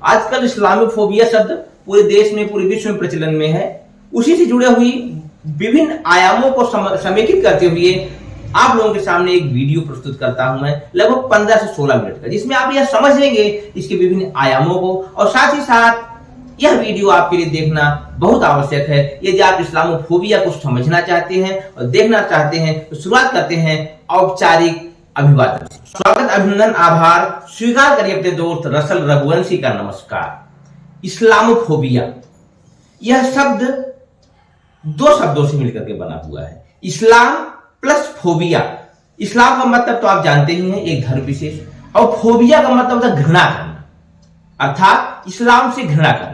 आजकल इस्लामोफोबिया शब्द पूरे देश में, पूरे विश्व में प्रचलन में है। उसी से जुड़े हुई विभिन्न आयामों को समेकित करते हुए आप लोगों के सामने एक वीडियो प्रस्तुत करता हूं मैं, लगभग 15 से 16 मिनट का, जिसमें आप यह समझ लेंगे इसके विभिन्न आयामों को। और साथ ही साथ यह वीडियो आपके लिए देखना बहुत आवश्यक है यदि आप इस्लामोफोबिया को समझना चाहते हैं और देखना चाहते हैं। तो शुरुआत करते हैं औपचारिक अभिवादन से। स्वागत, अभिनंदन, आभार स्वीकार करिए अपने दोस्त रसल रघुवंशी का नमस्कार। इस्लामोफोबिया यह शब्द दो शब्दों से मिलकर के बना हुआ है, इस्लाम प्लस फोबिया। इस्लाम का मतलब तो आप जानते ही हैं, एक धर्म विशेष, और फोबिया का मतलब होता है घृणा करना, अर्थात इस्लाम से घृणा करना।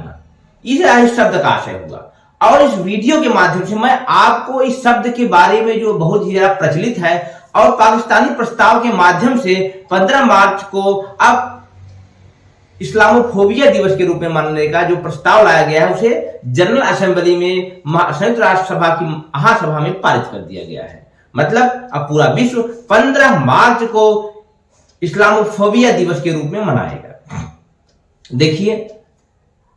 इस शब्द का आशय हुआ। और इस वीडियो के माध्यम से मैं आपको इस शब्द के बारे में, जो बहुत ही ज्यादा प्रचलित है और पाकिस्तानी प्रस्ताव के माध्यम से 15 मार्च को अब इस्लामोफोबिया दिवस के रूप में मानने का जो प्रस्ताव लाया गया है, उसे जनरल असेंबली में, संयुक्त राष्ट्र सभा की महासभा में पारित कर दिया गया है। मतलब अब पूरा विश्व 15 मार्च को इस्लामोफोबिया दिवस के रूप में मनाएगा। देखिए,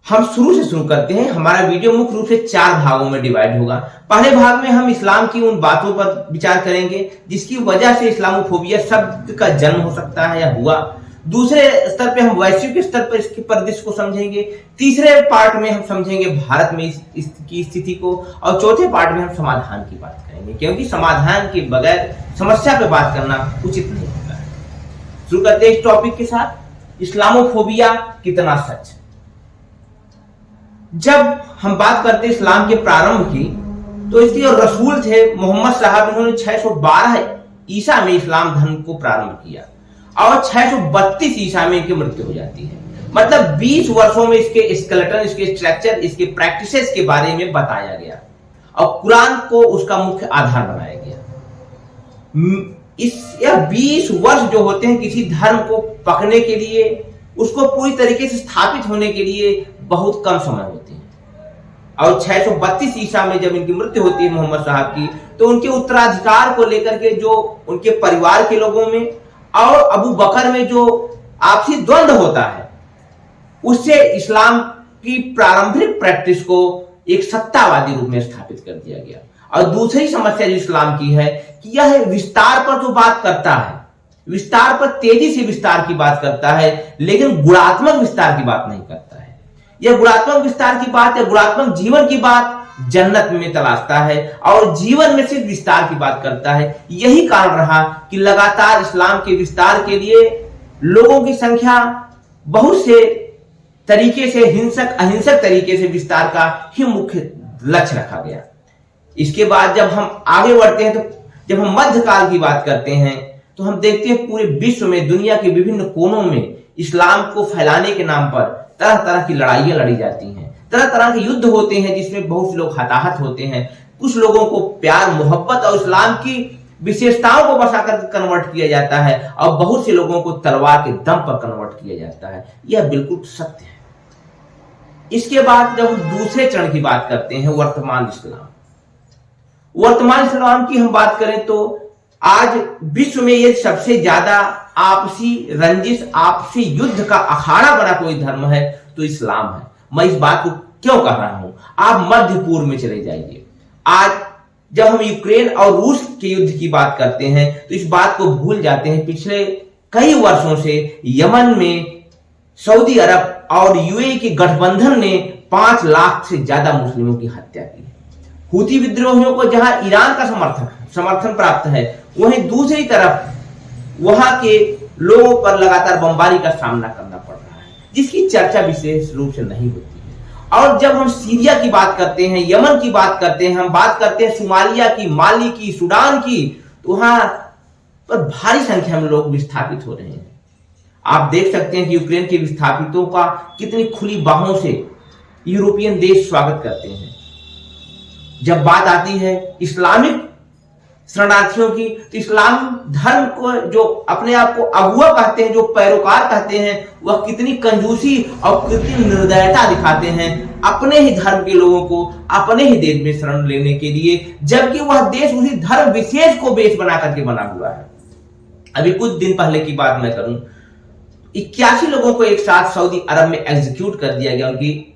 हम शुरू से शुरू करते हैं। हमारा वीडियो मुख्य रूप से 4 भागों में डिवाइड होगा। पहले भाग में हम इस्लाम की उन बातों पर विचार करेंगे जिसकी वजह से इस्लामोफोबिया शब्द का जन्म हो सकता है या हुआ। दूसरे स्तर पे हम वैश्विक स्तर पर इसके परिदृश्य को समझेंगे। तीसरे पार्ट में हम समझेंगे भारत में इसकी स्थिति को, और चौथे पार्ट में हम समाधान की बात करेंगे, क्योंकि समाधान के बगैर समस्या पे बात करना उचित नहीं होता है। शुरू करते हैं इस टॉपिक के साथ, इस्लामोफोबिया कितना सच। जब हम बात करते हैं इस्लाम के प्रारंभ की, तो इसके जो रसूल थे मोहम्मद साहब, इन्होंने 612 ईसा में इस्लाम धर्म को प्रारंभ किया और 632 ईसा में इनकी मृत्यु हो जाती है। मतलब 20 वर्षों में इसके स्केलेटन, इसके स्ट्रक्चर, इसके प्रैक्टिसेस के बारे में बताया गया और कुरान को उसका मुख्य आधार बनाया गया। यह 20 वर्ष जो होते हैं किसी धर्म को पकने के लिए, उसको पूरी तरीके से स्थापित होने के लिए बहुत कम समय होते हैं। और 632 ईसा में जब इनकी मृत्यु होती है मोहम्मद साहब की, तो उनके उत्तराधिकार को लेकर के जो उनके परिवार के लोगों में और अबू बकर में जो आपसी द्वंद्व होता है, उससे इस्लाम की प्रारंभिक प्रैक्टिस को एक सत्तावादी रूप में स्थापित कर दिया गया। और दूसरी समस्या जो इस्लाम की है कि यह विस्तार पर तो बात करता है, विस्तार पर तेजी से विस्तार की बात करता है, लेकिन गुणात्मक विस्तार की बात नहीं करता है। यह गुणात्मक विस्तार की बात या गुणात्मक जीवन की बात जन्नत में तलाशता है और जीवन में सिर्फ विस्तार की बात करता है। यही कारण रहा कि लगातार इस्लाम के विस्तार के लिए लोगों की संख्या बहुत से तरीके से, हिंसक अहिंसक तरीके से विस्तार का ही मुख्य लक्ष्य रखा गया। इसके बाद जब हम आगे बढ़ते हैं, तो जब हम मध्यकाल की बात करते हैं, तो हम देखते हैं पूरे विश्व में, दुनिया के विभिन्न कोनों में इस्लाम को फैलाने के नाम पर तरह तरह की लड़ाइयां लड़ी जाती हैं, तरह तरह के युद्ध होते हैं जिसमें बहुत से लोग हताहत होते हैं। कुछ लोगों को प्यार, मोहब्बत और इस्लाम की विशेषताओं को बसाकर कन्वर्ट किया जाता है और बहुत से लोगों को तलवार के दम पर कन्वर्ट किया जाता है। यह बिल्कुल सत्य है। इसके बाद जब हम दूसरे चरण की बात करते हैं, वर्तमान इस्लाम, वर्तमान इस्लाम की हम बात करें, तो आज विश्व में ये सबसे ज्यादा आपसी रंजिश, आपसी युद्ध का अखाड़ा बना कोई धर्म है तो इस्लाम है। मैं इस बात को क्यों कह रहा हूं, आप मध्य पूर्व में चले जाइए। आज जब हम यूक्रेन और रूस के युद्ध की बात करते हैं, तो इस बात को भूल जाते हैं पिछले कई वर्षों से यमन में सऊदी अरब और यूएई के गठबंधन ने 5 लाख से ज्यादा मुस्लिमों की हत्या की है। हूती विद्रोहियों को जहां ईरान का समर्थन प्राप्त है, वहीं दूसरी तरफ वहां के लोगों पर लगातार बमबारी का सामना करना पड़ रहा है, जिसकी चर्चा विशेष रूप से नहीं होती है। और जब हम सीरिया की बात करते हैं, यमन की बात करते हैं, हम बात करते हैं सोमालिया की, माली की, सूडान की, तो वहां पर भारी संख्या में लोग विस्थापित हो रहे हैं। आप देख सकते हैं कि यूक्रेन के विस्थापितों का कितनी खुली बाहों से यूरोपियन देश स्वागत करते हैं। जब बात आती है इस्लामिक शरणार्थियों की, तो इस्लाम धर्म को जो अपने आप को अगुआ कहते हैं, जो पैरोकार कहते हैं, वह कितनी कंजूसी और कितनी निर्दयता दिखाते हैं अपने ही धर्म के लोगों को अपने ही देश में शरण लेने के लिए, जबकि वह देश उसी धर्म विशेष को बेस बना करके बना हुआ है। अभी कुछ दिन पहले की बात मैं करूं, 81 लोगों को एक साथ सऊदी अरब में एग्जीक्यूट कर दिया गया, उनकी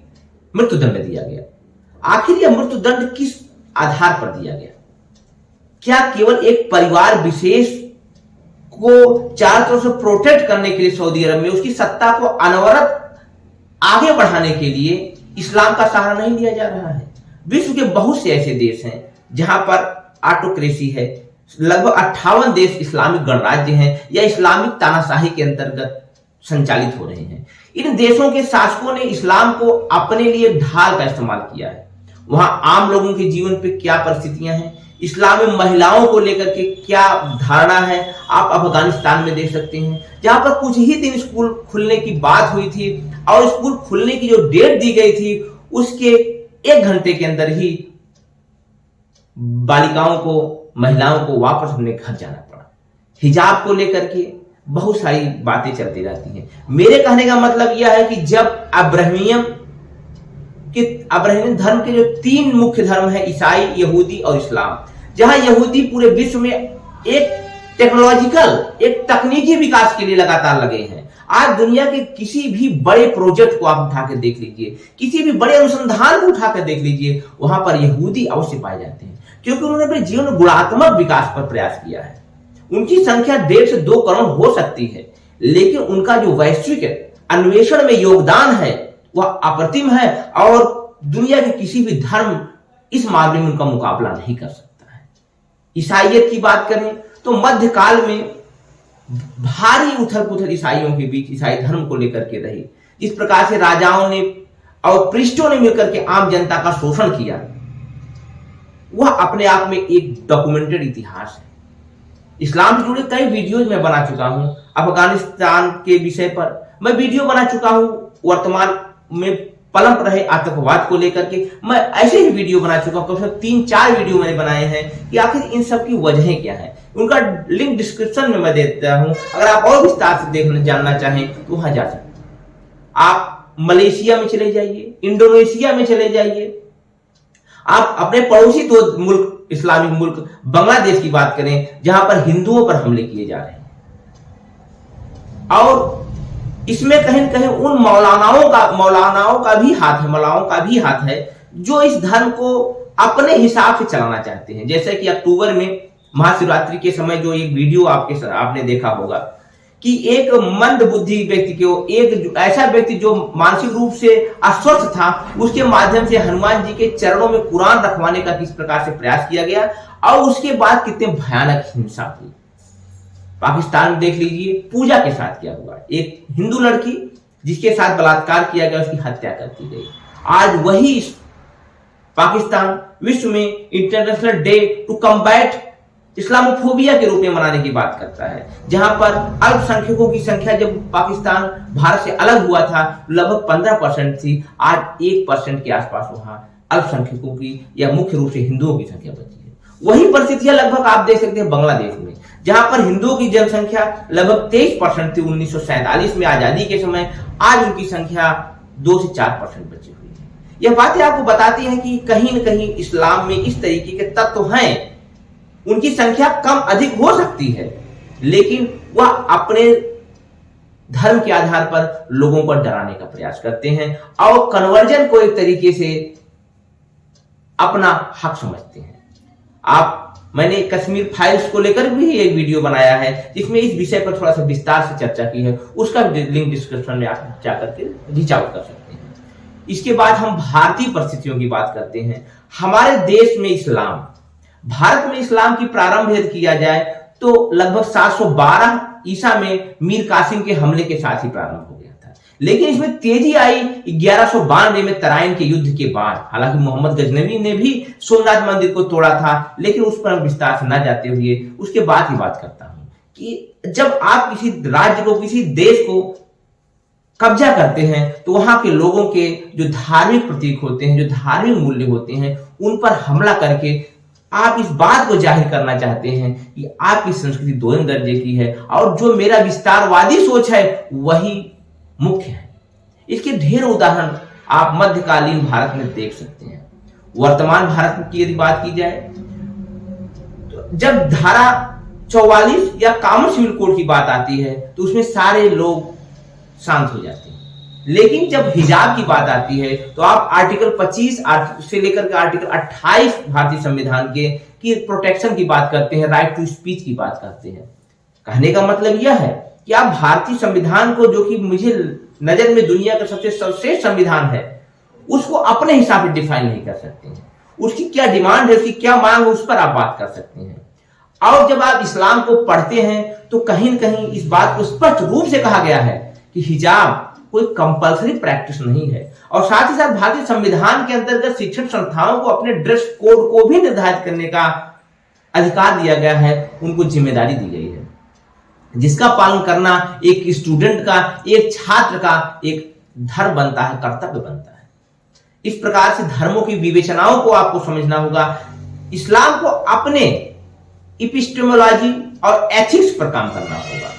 मृत्युदंड दिया गया। आखिर यह मृत्युदंड किस आधार पर दिया गया? क्या केवल एक परिवार विशेष को चारों तरफ से प्रोटेक्ट करने के लिए सऊदी अरब में उसकी सत्ता को अनवरत आगे बढ़ाने के लिए इस्लाम का सहारा नहीं लिया जा रहा है? विश्व के बहुत से ऐसे देश हैं जहां पर ऑटोक्रेसी है, लगभग 58 देश इस्लामिक गणराज्य हैं या इस्लामिक तानाशाही के अंतर्गत संचालित हो रहे हैं। इन देशों के शासकों ने इस्लाम को अपने लिए ढाल का इस्तेमाल किया है। वहां आम लोगों के जीवन पे क्या परिस्थितियां हैं, इस्लाम में महिलाओं को लेकर के क्या धारणा है, आप अफगानिस्तान में देख सकते हैं, जहां पर कुछ ही दिन स्कूल खुलने की बात हुई थी और स्कूल खुलने की जो डेट दी गई थी उसके 1 घंटे के अंदर ही बालिकाओं को, महिलाओं को वापस अपने घर जाना पड़ा। हिजाब को लेकर के बहुत सारी बातें चलती रहती हैं। मेरे कहने का मतलब यह है कि जब अब्राहमियम धर्म के जो 3 मुख्य धर्म है, ईसाई, यहूदी और इस्लाम, जहां यहूदी पूरे विश्व में एक तकनीकी विकास के लिए लगातार लगे हैं। आज दुनिया के किसी भी बड़े प्रोजेक्ट को आप उठा के देख लीजिए, किसी भी बड़े अनुसंधान को उठा कर देख लीजिए, वहां पर यहूदी अवश्य पाए जाते हैं, क्योंकि उन्होंने अपने जीवन में गुणात्मक विकास पर प्रयास किया है। उनकी संख्या 1.5 से 2 करोड़ हो सकती है, लेकिन उनका जो वैश्विक अन्वेषण में योगदान है वह अप्रतिम है और दुनिया के किसी भी धर्म इस मामले में उनका मुकाबला नहीं कर सकता है। ईसाइयत की बात करें तो मध्यकाल में भारी उथल पुथल ईसाइयों के बीच ईसाई धर्म को लेकर के रही। जिस प्रकार से राजाओं ने और पृष्ठों ने मिलकर के आम जनता का शोषण किया, वह अपने आप में एक डॉक्यूमेंटेड इतिहास है। इस्लाम से जुड़े कई वीडियोज मैं बना चुका हूं। अफगानिस्तान के विषय पर मैं वीडियो बना चुका हूं। वर्तमान में पलंप रहे आतंकवाद को लेकर के मैं ऐसे ही वीडियो बना चुका हूं। कम से कम 3-4 वीडियो मैंने बनाए हैं कि आखिर इन सब की वजहें क्या है। उनका लिंक डिस्क्रिप्शन में मैं देता हूं, अगर आप और विस्तार से देखना जानना चाहें तो वहां जा सकते हैं। आप मलेशिया में चले जाइए, इंडोनेशिया में चले जाइए, आप अपने पड़ोसी 2 मुल्क, इस्लामिक मुल्क बांग्लादेश की बात करें, जहां पर हिंदुओं पर हमले किए जा रहे हैं। और इसमें कहीं न कहीं उन मौलानाओं का भी हाथ है जो इस धर्म को अपने हिसाब से चलाना चाहते हैं। जैसे कि अक्टूबर में महाशिवरात्रि के समय जो एक वीडियो आपने देखा होगा कि एक मंद बुद्धि व्यक्ति को, एक ऐसा व्यक्ति जो मानसिक रूप से अस्वस्थ था, उसके माध्यम से हनुमान जी के चरणों में कुरान रखवाने का किस प्रकार से प्रयास किया गया और उसके बाद कितने भयानक हिंसा हुई। पाकिस्तान में देख लीजिए पूजा के साथ क्या हुआ। एक हिंदू लड़की जिसके साथ बलात्कार किया गया, उसकी हत्या कर दी गई। आज वही पाकिस्तान विश्व में international day to combat Islamophobia के रूप में मनाने की बात करता है, जहां पर अल्पसंख्यकों की संख्या जब पाकिस्तान भारत से अलग हुआ था लगभग 15% थी, आज 1% के आसपास वहां अल्पसंख्यकों की या मुख्य रूप से हिंदुओं की संख्या बची है। वही परिस्थितियां लगभग आप देख सकते हैं बांग्लादेश में, जहां पर हिंदुओं की जनसंख्या लगभग 23% थी 1947 में आजादी के समय, आज उनकी संख्या 2 से 4% बची हुई है। यह बातें आपको बताती हैं कि कहीं न कहीं इस्लाम में इस तरीके के तत्व हैं। उनकी संख्या कम अधिक हो सकती है, लेकिन वह अपने धर्म के आधार पर लोगों को डराने का प्रयास करते हैं और कन्वर्जन को एक तरीके से अपना हक समझते हैं। मैंने कश्मीर फाइल्स को लेकर भी एक वीडियो बनाया है जिसमें इस विषय पर थोड़ा सा विस्तार से चर्चा की है, उसका लिंक डिस्क्रिप्शन में आप जाकर के रीच आउट कर सकते हैं। इसके बाद हम भारतीय परिस्थितियों की बात करते हैं। हमारे देश में भारत में इस्लाम की प्रारंभ यदि किया जाए तो लगभग 712 ईसा में मीर कासिम के हमले के साथ ही प्रारंभ हो गया था, लेकिन इसमें तेजी आई 1192 में तराइन के युद्ध के बाद। हालांकि मोहम्मद गजनवी ने भी सोमनाथ मंदिर को तोड़ा था, लेकिन उस पर विस्तार से न जाते हुए उसके बाद ही बात करता हूं कि जब आप किसी राज्य को, किसी देश को कब्जा करते हैं तो वहां के लोगों के जो धार्मिक प्रतीक होते हैं, जो धार्मिक मूल्य होते हैं, उन पर हमला करके आप इस बात को जाहिर करना चाहते हैं कि आपकी संस्कृति 2 दर्जे की है और जो मेरा विस्तारवादी सोच है वही मुख्य है। इसके ढेर उदाहरण आप मध्यकालीन भारत में देख सकते हैं। वर्तमान भारत की यदि बात की जाए तो जब धारा 44 या कॉमन सिविल कोड की बात आती है तो उसमें सारे लोग शांत हो जाते हैं। लेकिन जब हिजाब की बात आती है तो आप आर्टिकल 25 से लेकर के आर्टिकल 28 भारतीय संविधान के की प्रोटेक्शन की बात करते हैं, राइट टू स्पीच की बात करते हैं। कहने का मतलब यह है कि आप भारतीय संविधान को, जो कि मुझे नजर में दुनिया का सबसे सर्वश्रेष्ठ संविधान है, उसको अपने हिसाब से डिफाइन नहीं कर सकते हैं। उसकी क्या डिमांड है, उसकी क्या मांग है, उस पर आप बात कर सकते हैं। और जब आप इस्लाम को पढ़ते हैं तो कहीं न कहीं इस बात को स्पष्ट रूप से कहा गया है कि हिजाब कोई कंपल्सरी प्रैक्टिस नहीं है। और साथ ही साथ भारतीय संविधान के अंतर्गत शिक्षण संस्थाओं को अपने ड्रेस कोड को भी निर्धारित करने का अधिकार दिया गया है, उनको जिम्मेदारी दी गई है, जिसका पालन करना एक स्टूडेंट का, एक छात्र का एक धर्म बनता है, कर्तव्य बनता है। इस प्रकार से धर्मों की विवेचनाओं को आपको समझना होगा। इस्लाम को अपने इपिस्टेमोलॉजी और एथिक्स पर काम करना होगा।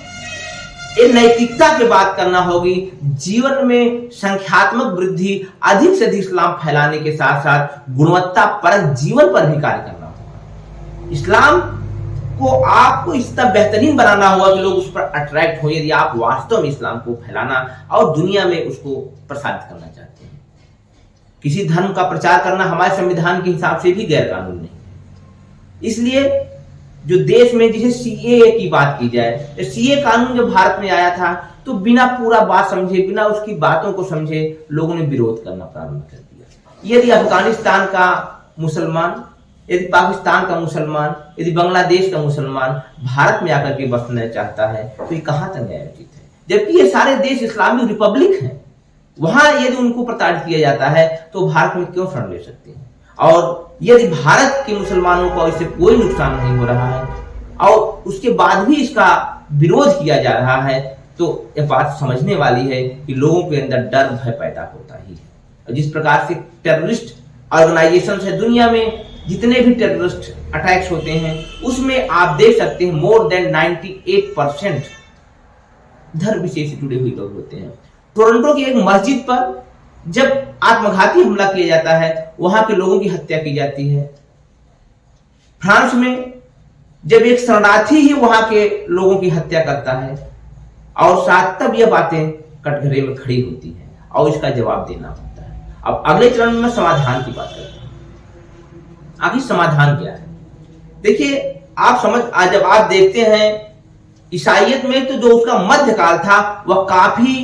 ये नैतिकता की बात करना होगी। जीवन में संख्यात्मक वृद्धि, अधिक से अधिक इस्लाम फैलाने के साथ साथ गुणवत्ता परक जीवन पर भी कार्य करना होगा। इस्लाम को आपको इस तरह बेहतरीन बनाना होगा कि लोग उस पर अट्रैक्ट हो, यदि आप वास्तव में इस्लाम को फैलाना और दुनिया में उसको प्रसारित करना चाहते हैं। किसी धर्म का प्रचार करना हमारे संविधान के हिसाब से भी गैर कानूनी नहीं। इसलिए जो देश में जिसे सीएए की बात की जाए, सीए कानून जब भारत में आया था तो बिना पूरा बात समझे, बिना उसकी बातों को समझे लोगों ने विरोध करना प्रारंभ कर दिया। यदि अफगानिस्तान का मुसलमान, यदि पाकिस्तान का मुसलमान, यदि बांग्लादेश का मुसलमान भारत में आकर के बसना चाहता है तो ये कहां तक न्यायोचित है? जबकि ये सारे देश इस्लामिक रिपब्लिक हैं। वहां यदि उनको प्रताड़ित किया जाता है तो भारत में क्यों शरण ले सकते हैं? और यदि भारत के मुसलमानों को इससे कोई नुकसान नहीं हो रहा है और उसके बाद भी इसका विरोध किया जा रहा है, तो यह बात समझने वाली है कि लोगों के अंदर डर भय पैदा होता ही है। और जिस प्रकार से टेररिस्ट ऑर्गेनाइजेशन है, दुनिया में जितने भी टेररिस्ट अटैक्स होते हैं उसमें आप देख सकते हैं मोर देन 98% धर्म विशेष से जुड़े हुए लोग होते हैं। टोरंटो की एक मस्जिद पर जब आत्मघाती हमला किया जाता है, वहां के लोगों की हत्या की जाती है। फ्रांस में जब एक शरणार्थी ही वहां के लोगों की हत्या करता है और साथ तब यह बातें कटघरे में खड़ी होती है और इसका जवाब देना होता है। अब अगले चरण में समाधान की बात करते हैं। आखिर समाधान क्या है? देखिए, आप जब आप देखते हैं ईसाइयत में तो जो उसका मध्यकाल था वह काफी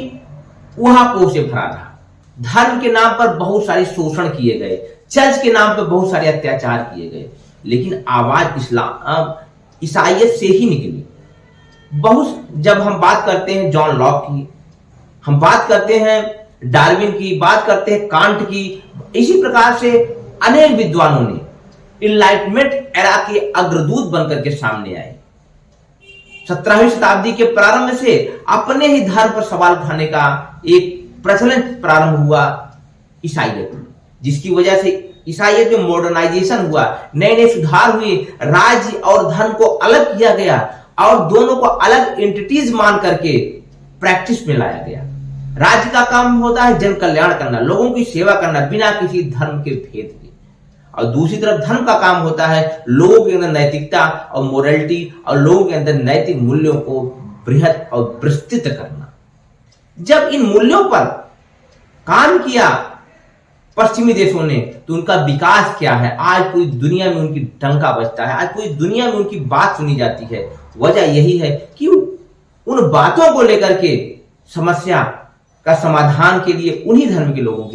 उहापोह से भरा रहा। धर्म के नाम पर बहुत सारे शोषण किए गए, चर्च के नाम पर बहुत सारे अत्याचार किए गए, लेकिन आवाज ईसाइयत से ही निकली। जब हम बात करते हैं जॉन लॉक की, हम बात करते हैं डार्विन की, बात करते हैं कांट की, इसी प्रकार से अनेक विद्वानों ने इनलाइटमेंट एरा के अग्रदूत बनकर के सामने आए। 17वीं शताब्दी के प्रारंभ से अपने ही धर्म पर सवाल उठाने का एक प्रचलन प्रारंभ हुआ ईसाइयत में, जिसकी वजह से ईसाइयत में मॉडर्नाइजेशन हुआ, नए नए सुधार हुए, राज्य और धर्म को अलग किया गया और दोनों को अलग एंटिटीज मान करके प्रैक्टिस में लाया गया। राज्य का काम होता है जन कल्याण करना, लोगों की सेवा करना बिना किसी धर्म के भेद के, और दूसरी तरफ धर्म का काम होता है लोगों के अंदर नैतिकता और मोरलिटी और लोगों के अंदर नैतिक मूल्यों को बृहत और विस्तृत करना। जब इन मूल्यों पर काम किया पश्चिमी देशों ने तो उनका विकास क्या है, आज पूरी दुनिया में उनकी डंका बजता है, आज पूरी दुनिया में उनकी बात सुनी जाती है। वजह यही है कि उन बातों को लेकर के समस्या का समाधान के लिए उन्हीं धर्म के लोगों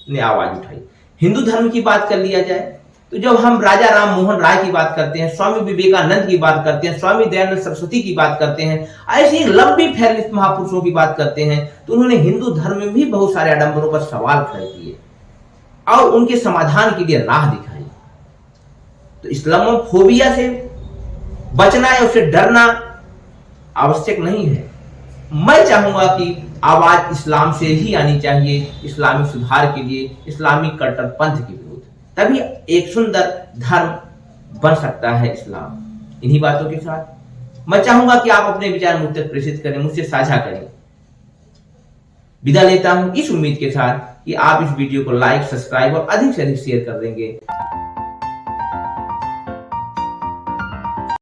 ने आवाज उठाई। हिंदू धर्म की बात कर लिया जाए तो जब हम राजा राम मोहन राय की बात करते हैं, स्वामी विवेकानंद की बात करते हैं, स्वामी दयानंद सरस्वती की बात करते हैं, ऐसे ही लंबी फहरिस्त महापुरुषों की बात करते हैं, तो उन्होंने हिंदू धर्म में भी बहुत सारे आडंबरों पर सवाल खड़े किए और उनके समाधान के लिए राह दिखाई। तो इस्लामोफोबिया से बचना या उससे डरना आवश्यक नहीं है। मैं चाहूंगा कि आवाज इस्लाम से ही आनी चाहिए, इस्लामी सुधार के लिए, इस्लामी कट्टरपंथ के विरुद्ध, तभी एक सुंदर धर्म बन सकता है इस्लाम। इन्हीं बातों के साथ मैं चाहूंगा कि आप अपने विचार मुझ तक प्रेषित करें, मुझसे साझा करें। विदा लेता हूं इस उम्मीद के साथ कि आप इस वीडियो को लाइक, सब्सक्राइब और अधिक से अधिक शेयर कर देंगे।